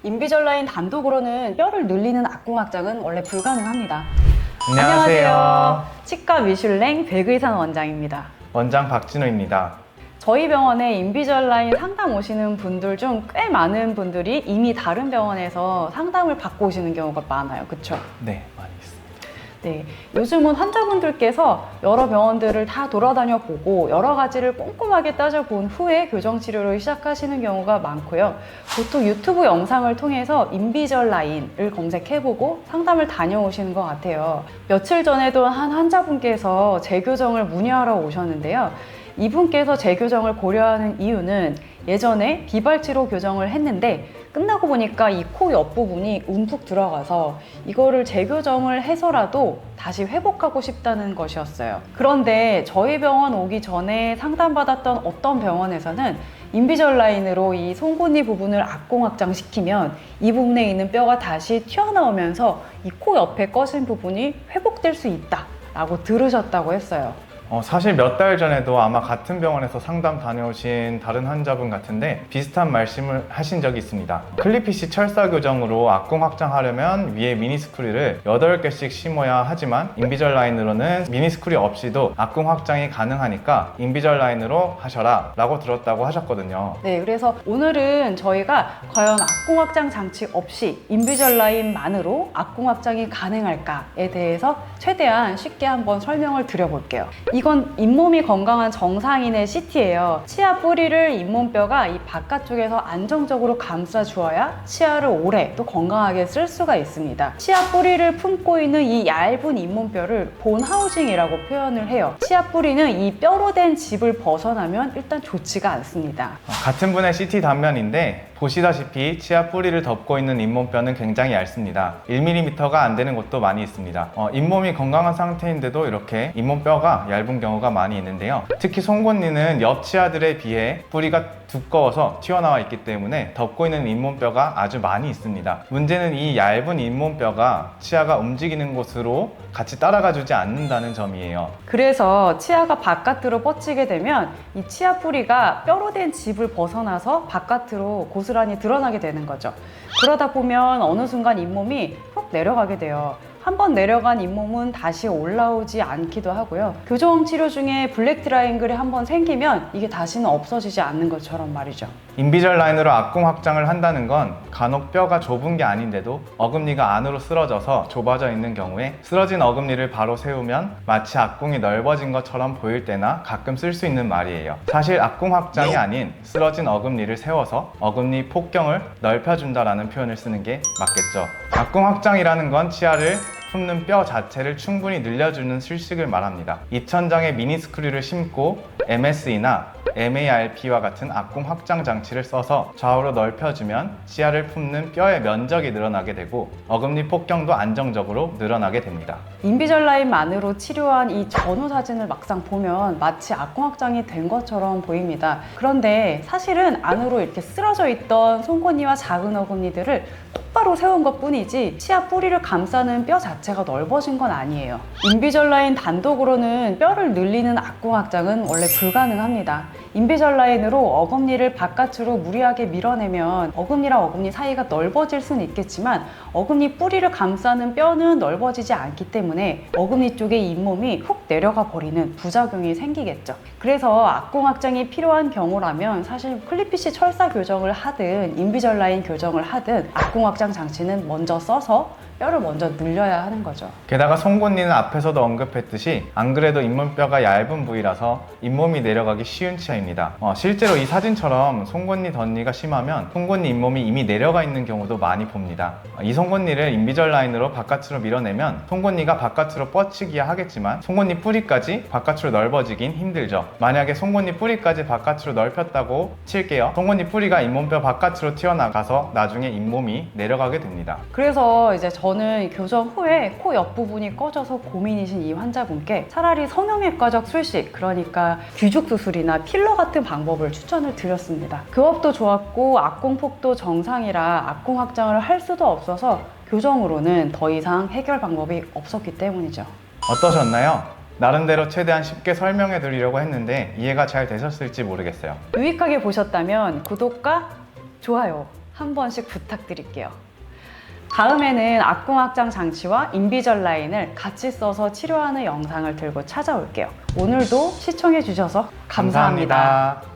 인비절라인 단독으로는 뼈를 늘리는 악궁 확장은 원래 불가능합니다. 안녕하세요. 치과 미슐랭 백의산 원장입니다. 원장 박진호입니다. 저희 병원에 인비절라인 상담 오시는 분들 중 꽤 많은 분들이 이미 다른 병원에서 상담을 받고 오시는 경우가 많아요. 그렇죠? 네, 많이 있습니다. 네, 요즘은 환자분들께서 여러 병원들을 다 돌아다녀 보고 여러 가지를 꼼꼼하게 따져본 후에 교정 치료를 시작하시는 경우가 많고요. 보통 유튜브 영상을 통해서 인비절라인을 검색해보고 상담을 다녀오시는 것 같아요. 며칠 전에도 한 환자분께서 재교정을 문의하러 오셨는데요. 이분께서 재교정을 고려하는 이유는 예전에 비발치로 교정을 했는데 끝나고 보니까 이 코 옆부분이 움푹 들어가서 이거를 재교정을 해서라도 다시 회복하고 싶다는 것이었어요. 그런데 저희 병원 오기 전에 상담받았던 어떤 병원에서는 인비절라인으로 이 송곳니 부분을 악공 확장시키면 이 부분에 있는 뼈가 다시 튀어나오면서 이 코 옆에 꺼진 부분이 회복될 수 있다 라고 들으셨다고 했어요. 사실 몇 달 전에도 아마 같은 병원에서 상담 다녀오신 다른 환자분 같은데 비슷한 말씀을 하신 적이 있습니다. 클리피시 철사 교정으로 악궁 확장하려면 위에 미니스크류를 8개씩 심어야 하지만 인비절라인으로는 미니스크류 없이도 악궁 확장이 가능하니까 인비절라인으로 하셔라 라고 들었다고 하셨거든요. 네, 그래서 오늘은 저희가 과연 악궁 확장 장치 없이 인비절라인만으로 악궁 확장이 가능할까에 대해서 최대한 쉽게 한번 설명을 드려볼게요. 이건 잇몸이 건강한 정상인의 CT예요. 치아 뿌리를 잇몸뼈가 이 바깥쪽에서 안정적으로 감싸 주어야 치아를 오래 또 건강하게 쓸 수가 있습니다. 치아 뿌리를 품고 있는 이 얇은 잇몸뼈를 본 하우징이라고 표현을 해요. 치아 뿌리는 이 뼈로 된 집을 벗어나면 일단 좋지가 않습니다. 같은 분의 CT 단면인데 보시다시피 치아 뿌리를 덮고 있는 잇몸뼈는 굉장히 얇습니다. 1mm가 안 되는 곳도 많이 있습니다. 잇몸이 건강한 상태인데도 이렇게 잇몸뼈가 얇은 경우가 많이 있는데요. 특히 송곳니는 옆 치아들에 비해 뿌리가 두꺼워서 튀어나와 있기 때문에 덮고 있는 잇몸뼈가 아주 많이 있습니다. 문제는 이 얇은 잇몸뼈가 치아가 움직이는 곳으로 같이 따라가 주지 않는다는 점이에요. 그래서 치아가 바깥으로 뻗치게 되면 이 치아 뿌리가 뼈로 된 집을 벗어나서 바깥으로 고스란히 드러나게 되는 거죠. 그러다 보면 어느 순간 잇몸이 훅 내려가게 돼요. 한번 내려간 잇몸은 다시 올라오지 않기도 하고요. 교정 치료 중에 블랙 트라이앵글이 한번 생기면 이게 다시는 없어지지 않는 것처럼 말이죠. 인비절라인으로 악궁 확장을 한다는 건 간혹 뼈가 좁은 게 아닌데도 어금니가 안으로 쓰러져서 좁아져 있는 경우에 쓰러진 어금니를 바로 세우면 마치 악궁이 넓어진 것처럼 보일 때나 가끔 쓸 수 있는 말이에요. 사실 악궁 확장이 아닌 쓰러진 어금니를 세워서 어금니 폭경을 넓혀준다라는 표현을 쓰는 게 맞겠죠. 악궁 확장이라는 건 치아를 품는 뼈 자체를 충분히 늘려주는 실식을 말합니다. 입천장에 미니스크류를 심고 MSE나 MARP와 같은 악궁 확장 장치를 써서 좌우로 넓혀주면 치아를 품는 뼈의 면적이 늘어나게 되고 어금니 폭경도 안정적으로 늘어나게 됩니다. 인비절라인만으로 치료한 이 전후 사진을 막상 보면 마치 악궁 확장이 된 것처럼 보입니다. 그런데 사실은 안으로 이렇게 쓰러져 있던 송곳니와 작은 어금니들을 똑바로 세운 것 뿐이지 치아 뿌리를 감싸는 뼈 자체가 넓어진 건 아니에요. 인비절라인 단독으로는 뼈를 늘리는 악궁 확장은 원래 불가능합니다. 인비절라인으로 어금니를 바깥으로 무리하게 밀어내면 어금니랑 어금니 사이가 넓어질 수는 있겠지만 어금니 뿌리를 감싸는 뼈는 넓어지지 않기 때문에 어금니 쪽의 잇몸이 훅 내려가 버리는 부작용이 생기겠죠. 그래서 악궁 확장이 필요한 경우라면 사실 클리피시 철사 교정을 하든 인비절라인 교정을 하든 악궁 확장 장치는 먼저 써서 뼈를 먼저 늘려야 하는 거죠. 게다가 송곳니는 앞에서도 언급했듯이 안 그래도 잇몸뼈가 얇은 부위라서 잇몸이 내려가기 쉬운 치아입니다. 실제로 이 사진처럼 송곳니 덧니가 심하면 송곳니 잇몸이 이미 내려가 있는 경우도 많이 봅니다. 이 송곳니를 인비절라인으로 바깥으로 밀어내면 송곳니가 바깥으로 뻗치기야 하겠지만 송곳니 뿌리까지 바깥으로 넓어지긴 힘들죠. 만약에 송곳니 뿌리까지 바깥으로 넓혔다고 칠게요. 송곳니 뿌리가 잇몸뼈 바깥으로 튀어나가서 나중에 잇몸이 내려가게 됩니다. 그래서 이제 저는 교정 후에 코 옆부분이 꺼져서 고민이신 이 환자분께 차라리 성형외과적 술식, 그러니까 귀죽 수술이나 필러 같은 방법을 추천을 드렸습니다. 교합도 좋았고 악궁폭도 정상이라 악궁 확장을 할 수도 없어서 교정으로는 더 이상 해결 방법이 없었기 때문이죠. 어떠셨나요? 나름대로 최대한 쉽게 설명해 드리려고 했는데 이해가 잘 되셨을지 모르겠어요. 유익하게 보셨다면 구독과 좋아요 한 번씩 부탁드릴게요. 다음에는 악궁 확장 장치와 인비절 라인을 같이 써서 치료하는 영상을 들고 찾아올게요. 오늘도 시청해 주셔서 감사합니다.